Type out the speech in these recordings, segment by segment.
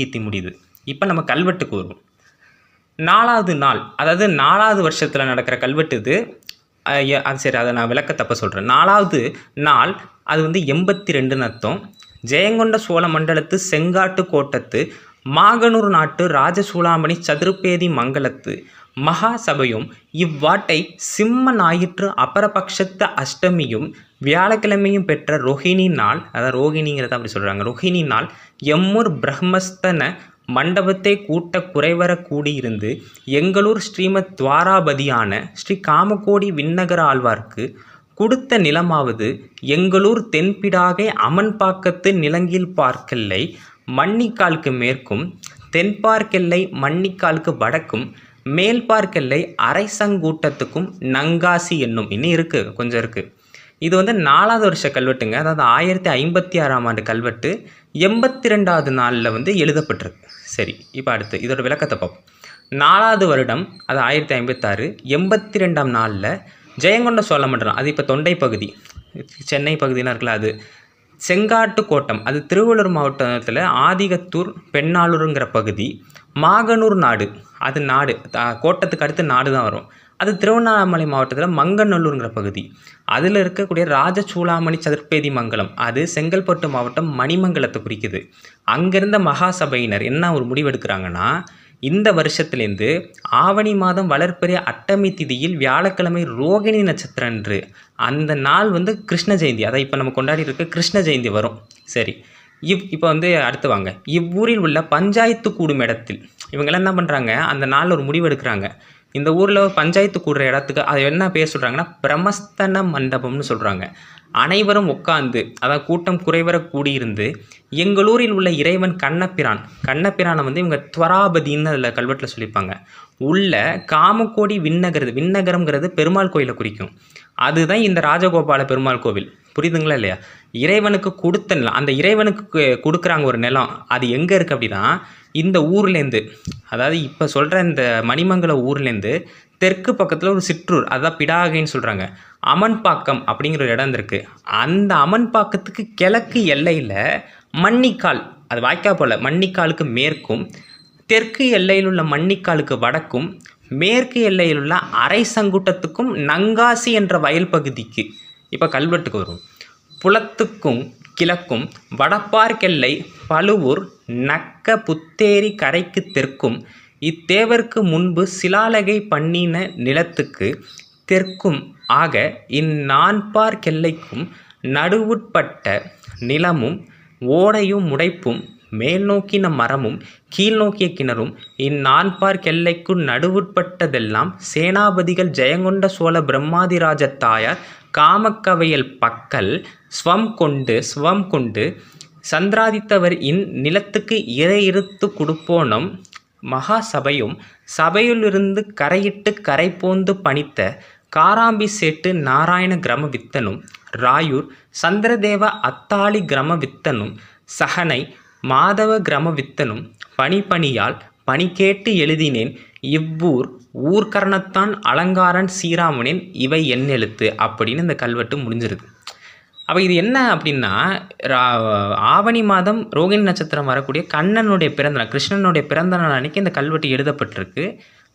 கீர்த்தி முடியுது. இப்போ நம்ம கல்வெட்டுக்கு வருவோம். 4வது நாள், அதாவது 4வது வருஷத்தில் நடக்கிற கல்வெட்டு இது. அது சரி, அதை நான் விளக்க தப்ப சொல்கிறேன். 4வது நாள் அது வந்து 82ன்னு அர்த்தம். ஜெயங்கொண்ட சோழ மண்டலத்து செங்காட்டு கோட்டத்து மாகனூர் நாட்டு ராஜசூலாமணி சதுர்பேதி மங்கலத்து மகா சபையும் இவ்வாட்டை சிம்ம ஞாயிற்று அபரபக்ஷத்து அஷ்டமியும் வியாழக்கிழமையும் பெற்ற ரோஹிணி நாள், அதாவது ரோகிணிங்கிறத அப்படி சொல்கிறாங்க, ரோஹிணி நாள் எம்மூர் பிரம்மஸ்தன மண்டபத்தை கூட்ட குறைவர கூடியிருந்து எங்களூர் ஸ்ரீமத் துவாராபதியான ஸ்ரீ காமகோடி விண்ணகர ஆழ்வார்க்கு கொடுத்த நிலமாவது எங்களூர் தென்பிடாகை அமன்பாக்கத்து நிலங்கில் பார்க்கெல்லை மண்ணிக்காலுக்கு மேற்கும் தென்பார்க்கெல்லை மண்ணிக்காலுக்கு வடக்கும் மேல்பார்க்கெல்லை அரைசங்கூட்டத்துக்கும் நங்காசி என்னும். இன்னும் இருக்குது, கொஞ்சம் இருக்குது. இது வந்து 4வது வருஷ கல்வெட்டுங்க. அதாவது 1056ஆம் ஆண்டு கல்வெட்டு 82வது நாளில் வந்து எழுதப்பட்டிருக்கு. சரி, இப்போ அடுத்து இதோட விளக்கத்தை பார்ப்போம். 4வது வருடம், அது 1056, 82ஆம் நாளில் ஜெயங்கொண்ட சோழ மண்டலம், அது இப்போ தொண்டை பகுதி, சென்னை பகுதினா இருக்குல்ல, அது செங்காட்டு கோட்டம், அது திருவள்ளூர் மாவட்டத்தில் ஆதிகத்தூர் பெண்ணாளூருங்கிற பகுதி, மாகனூர் நாடு, அது நாடு கோட்டத்துக்கு அடுத்து நாடு தான் வரும், அது திருவண்ணாமலை மாவட்டத்தில் மங்கநல்லூருங்கிற பகுதி, அதில் இருக்கக்கூடிய ராஜசூலாமணி சதுர்பேதி மங்கலம், அது செங்கல்பட்டு மாவட்டம் மணிமங்கலத்தை குறிக்குது. அங்கேருந்த மகாசபையினர் என்ன ஒரு முடிவெடுக்கிறாங்கன்னா, இந்த வருஷத்துலேருந்து ஆவணி மாதம் வளர்ப்பெரிய அட்டமி திதியில் வியாழக்கிழமை ரோகிணி நட்சத்திரம் அன்று, அந்த நாள் வந்து கிருஷ்ண ஜெயந்தி, அதை இப்போ நம்ம கொண்டாடி இருக்க கிருஷ்ண ஜெயந்தி வரும். சரி, இப்போ வந்து அடுத்து வாங்க. இவ்வூரில் உள்ள பஞ்சாயத்து கூடும் இடத்தில் இவங்கெல்லாம் என்ன பண்ணுறாங்க, அந்த நாளில் ஒரு முடிவு எடுக்கிறாங்க. இந்த ஊரில் பஞ்சாயத்து கூடுற இடத்துக்கு அது என்ன பேர் சொல்கிறாங்கன்னா பிரமஸ்தன மண்டபம்னு சொல்கிறாங்க. அனைவரும் உட்காந்து, அதாவது கூட்டம் குறைவர கூடியிருந்து எங்களூரில் உள்ள இறைவன் கண்ணபிரானை வந்து இவங்க துவராபதின்னு அதில் கல்வெட்டில் சொல்லியிருப்பாங்க, உள்ள காமகோடி விண்ணகரம்ங்கிறது பெருமாள் கோயிலை குறிக்கும். அதுதான் இந்த ராஜகோபால பெருமாள் கோவில். புரியுதுங்களா இல்லையா? இறைவனுக்கு கொடுத்த நிலம், அந்த இறைவனுக்கு கொடுக்குறாங்க ஒரு நிலம், அது எங்கே இருக்குது அப்படின்னா இந்த ஊர்லேருந்து, அதாவது இப்போ சொல்கிற இந்த மணிமங்கல ஊர்லேருந்து தெற்கு பக்கத்தில் ஒரு சிற்றூர், அதுதான் பிடாகைன்னு சொல்கிறாங்க, அமன்பாக்கம் அப்படிங்கிற ஒரு இடம் இருக்குது. அந்த அமன்பாக்கத்துக்கு கிழக்கு எல்லையில் மண்ணிக்கால், அது வாய்க்கா போல், மண்ணிக்காலுக்கு மேற்கும் தெற்கு எல்லையில் உள்ள மண்ணிக்காலுக்கு வடக்கும் மேற்கு எல்லையில் உள்ள அரைசங்குட்டத்துக்கும் நங்காசி என்ற வயல் பகுதிக்கு, இப்போ கல்வெட்டுக்கு வரும், புலத்துக்கும் கிழக்கும் வடப்பார்க்கெல்லை பழுவூர் நக்க புத்தேரி கரைக்கு தெற்கும் இத்தேவர்க்கு முன்பு சிலாலகை பண்ணின நிலத்துக்கு தெற்கும் ஆக இந்நான்பார்க்கெல்லைக்கும் நடுவுட்பட்ட நிலமும் ஓடையும் முடைப்பும் மேல் நோக்கின மரமும் கீழ் நோக்கிய கிணறும் இந்நான்பார்க்கெல்லைக்கு நடுவுட்பட்டதெல்லாம் சேனாபதிகள் ஜெயங்கொண்ட சோழ பிரம்மாதிராஜ தாயார் காமக்கவையல் பக்கல் ஸ்வம் கொண்டு சந்திராதித்தவர் இந்நிலத்துக்கு இறையிருத்து கொடுப்போனம் மகா சபையும் சபையிலிருந்து கரையிட்டு கரை போந்து பணித்த காராம்பி சேட்டு நாராயண கிரம வித்தனும் ராயூர் சந்திரதேவ அத்தாளி கிரம வித்தனும் சகனை மாதவ கிரம வித்தனும் பணியால் பணி கேட்டு எழுதினேன் இவ்வூர் ஊர்கரணத்தான் அலங்காரன் சீராமனின் இவை என் எழுத்து அப்படின்னு இந்த கல்வெட்டு முடிஞ்சிருது. அப்போ இது என்ன அப்படின்னா, ஆவணி மாதம் ரோகிணி நட்சத்திரம் வரக்கூடிய கண்ணனுடைய பிறந்தநாள், கிருஷ்ணனுடைய பிறந்தநாள் அன்னைக்கு இந்த கல்வெட்டு எழுதப்பட்டிருக்கு.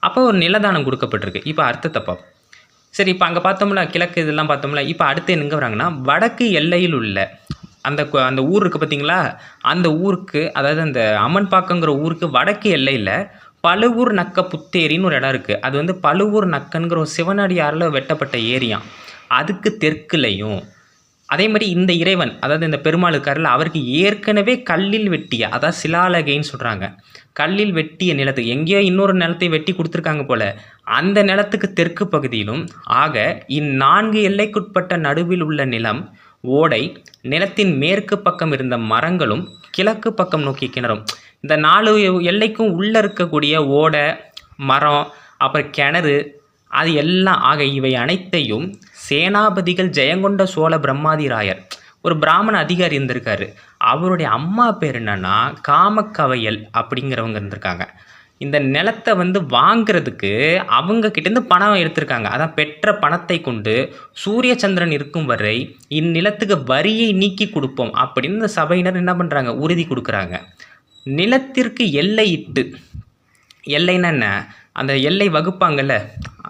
அப்போ ஒரு நிலதானம் கொடுக்கப்பட்டிருக்கு. இப்போ அர்த்தத்தை பார்ப்போம். சரி, இப்போ அங்கே பார்த்தோம்ல கிழக்கு இதெல்லாம் பார்த்தோம்ல, இப்போ அடுத்து எங்கே வராங்கன்னா வடக்கு எல்லையில் உள்ள அந்த ஊர் இருக்குது பார்த்தீங்களா, அந்த ஊருக்கு, அதாவது அந்த அம்மன்பாக்கங்கிற ஊருக்கு வடக்கு எல்லையில் பழுவூர் நக்க புத்தேரின்னு ஒரு இடம் இருக்குது. அது வந்து பழுவூர் நக்கன்கிற ஒரு சிவனடியாரில் வெட்டப்பட்ட ஏரியா, அதுக்கு தெற்குலையும் அதே மாதிரி இந்த இறைவன், அதாவது இந்த பெருமாள் இருக்காருல்ல, அவருக்கு ஏற்கனவே கல்லில் வெட்டிய, அதாவது சிலாலகைன்னு சொல்கிறாங்க, கல்லில் வெட்டிய நிலத்துக்கு எங்கேயோ இன்னொரு நிலத்தை வெட்டி கொடுத்துருக்காங்க போல், அந்த நிலத்துக்கு தெற்கு பகுதியிலும் ஆக இந்நான்கு எல்லைக்குட்பட்ட நடுவில் உள்ள நிலம் ஓடை, நிலத்தின் மேற்கு பக்கம் இருந்த மரங்களும் கிழக்கு பக்கம் நோக்கிய கிணறும், இந்த 4 எல்லைக்கும் உள்ளே இருக்கக்கூடிய ஓடை, மரம், அப்புறம் கிணறு, அது எல்லாம் ஆக இவை அனைத்தையும் சேனாபதிகள் ஜெயங்கொண்ட சோழ பிரம்மாதிராயர், ஒரு பிராமண அதிகாரி இருந்திருக்காரு, அவருடைய அம்மா பேர் என்னன்னா காமக்கவையல் அப்படிங்கிறவங்க இருந்திருக்காங்க. இந்த நிலத்தை வந்து வாங்கிறதுக்கு அவங்க கிட்டேருந்து பணம் எடுத்திருக்காங்க. அதான் பெற்ற பணத்தை கொண்டு சூரிய சந்திரன் இருக்கும் வரை இந்நிலத்துக்கு வரியை நீக்கி கொடுப்போம் அப்படின்னு இந்த சபையினர் என்ன பண்ணுறாங்க, உறுதி கொடுக்குறாங்க. நிலத்திற்கு எல்லையிட்டு, எல்லைன்னா என்ன, அந்த எல்லை வகுப்பாங்கள்ல,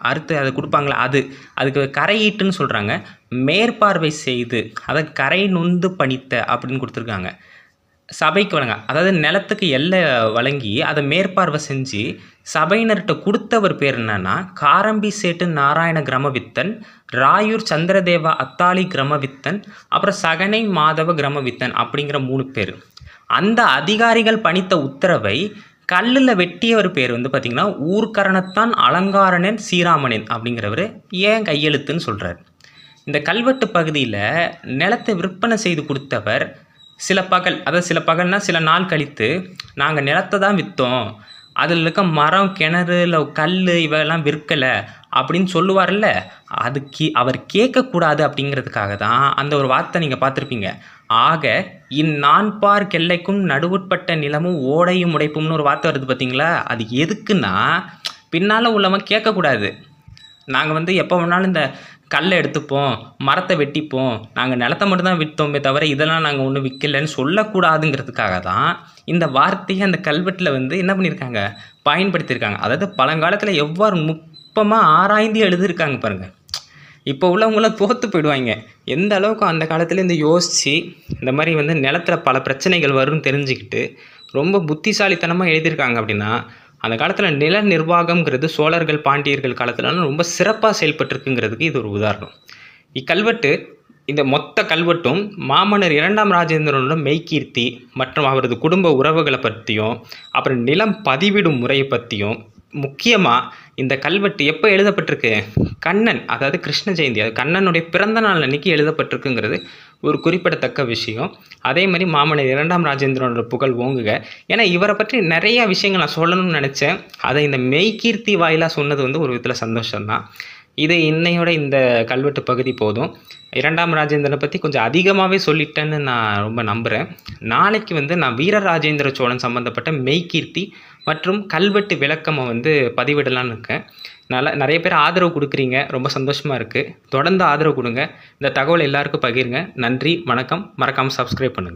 அறுத்து அதை கொடுப்பாங்களே அதுக்கு கரையீட்டுன்னு சொல்கிறாங்க. மேற்பார்வை செய்து, அதை கரை நொந்து பணித்த அப்படின்னு கொடுத்துருக்காங்க. சபைக்கு வழங்க, அதாவது நிலத்துக்கு எல்லை வழங்கி அதை மேற்பார்வை செஞ்சு சபையினர்கிட்ட கொடுத்தவர் பேர் என்னன்னா காரம்பி சேட்டு நாராயண கிரமவித்தன், ராயூர் சந்திரதேவா அத்தாளி கிரமவித்தன், அப்புறம் சகனை மாதவ கிரமவித்தன் அப்படிங்கிற 3 பேர். அந்த அதிகாரிகள் பணித்த உத்தரவை கல்லில் வெட்டியவர் பேர் வந்து பார்த்திங்கன்னா ஊர்கரணத்தான் அலங்காரனன் சீராமனன் அப்படிங்கிறவர் ஏன் கையெழுத்துன்னு சொல்கிறார். இந்த கல்வெட்டு பகுதியில் நிலத்தை விற்பனை செய்து கொடுத்தவர் சில பகல், அதாவது சில பகல்னால் சில நாள் கழித்து நாங்கள் நிலத்தை தான் விற்றோம், அதில் இருக்க மரம் கிணறு இல்லை கல் இவெல்லாம் விற்கலை அப்படின்னு சொல்லுவார்ல, அவர் கேட்கக்கூடாது அப்படிங்கிறதுக்காக தான் அந்த ஒரு வார்த்தை நீங்கள் பார்த்துருப்பீங்க. ஆக இந்நான்பார் கெல்லைக்கும் நடுவுட்பட்ட நிலமும் ஓடையும் உடைப்பும்னு ஒரு வார்த்தை வருது பார்த்தீங்களா, அது எதுக்குன்னா பின்னால் உள்ளவன் கேட்கக்கூடாது. நாங்கள் வந்து எப்போ வேணாலும் இந்த கல்லை எடுத்துப்போம், மரத்தை வெட்டிப்போம், நாங்கள் நிலத்தை மட்டும்தான் விற்றோமே தவிர இதெல்லாம் நாங்கள் ஒன்றும் விற்கலைன்னு சொல்லக்கூடாதுங்கிறதுக்காக தான் இந்த வார்த்தையை அந்த கல்வெட்டில் வந்து என்ன பண்ணியிருக்காங்க, பயன்படுத்தியிருக்காங்க. அதாவது பழங்காலத்தில் எவ்வாறு நுட்பமாக ஆராய்ந்து எழுதியிருக்காங்க பாருங்கள். இப்போ உள்ளவங்களாம் தோற்று போயிடுவாங்க. எந்த அளவுக்கு அந்த காலத்தில் இந்த யோசித்து இந்த மாதிரி வந்து நிலத்தில் பல பிரச்சனைகள் வரும்னு தெரிஞ்சுக்கிட்டு ரொம்ப புத்திசாலித்தனமாக எழுதியிருக்காங்க. அப்படின்னா அந்த காலத்தில் நில நிர்வாகம்ங்கிறது சோழர்கள் பாண்டியர்கள் காலத்துலலாம் ரொம்ப சிறப்பாக செயல்பட்டுருக்குங்கிறதுக்கு இது ஒரு உதாரணம். இக்கல்வெட்டு, இந்த மொத்த கல்வெட்டும் மாமன்னர் 2ஆம் ராஜேந்திரனோட மெய்கீர்த்தி மற்றும் அவரது குடும்ப உறவுகளை பற்றியும் அப்புறம் நிலம் பதிவிடும் முறையை பற்றியும், முக்கியமாக இந்த கல்வெட்டு எப்போ எழுதப்பட்டிருக்கு, கண்ணன், அதாவது கிருஷ்ண ஜெயந்தி, அது கண்ணனுடைய பிறந்த நாள் அன்னைக்கு எழுதப்பட்டிருக்குங்கிறது ஒரு குறிப்பிடத்தக்க விஷயம். அதே மாதிரி மாமன்னர் 2ஆம் ராஜேந்திரனோட புகழ் ஓங்குக. ஏன்னா இவரை பற்றி நிறையா விஷயங்கள் நான் சொல்லணும்னு நினச்சேன். அதை இந்த மெய்கீர்த்தி வாயிலாக சொன்னது வந்து ஒரு விதத்தில் சந்தோஷம்தான். இது இன்னையோட இந்த கல்வெட்டு பகுதி போதும். 2ஆம் ராஜேந்திரனை பற்றி கொஞ்சம் அதிகமாகவே சொல்லிட்டேன்னு நான் ரொம்ப நம்புகிறேன். நாளைக்கு வந்து நான் வீரராஜேந்திர சோழன் சம்மந்தப்பட்ட மெய்கீர்த்தி மற்றும் கல்வெட்டு விளக்கமை வந்து பதிவிடலான்னு இருக்கேன். நிறைய பேர் ஆதரவு கொடுக்குறீங்க, ரொம்ப சந்தோஷமாக இருக்குது. தொடர்ந்து ஆதரவு கொடுங்க. இந்த தகவல் எல்லாருக்கும் பகிருங்க. நன்றி, வணக்கம். மறக்காமல் சப்ஸ்கிரைப் பண்ணுங்கள்.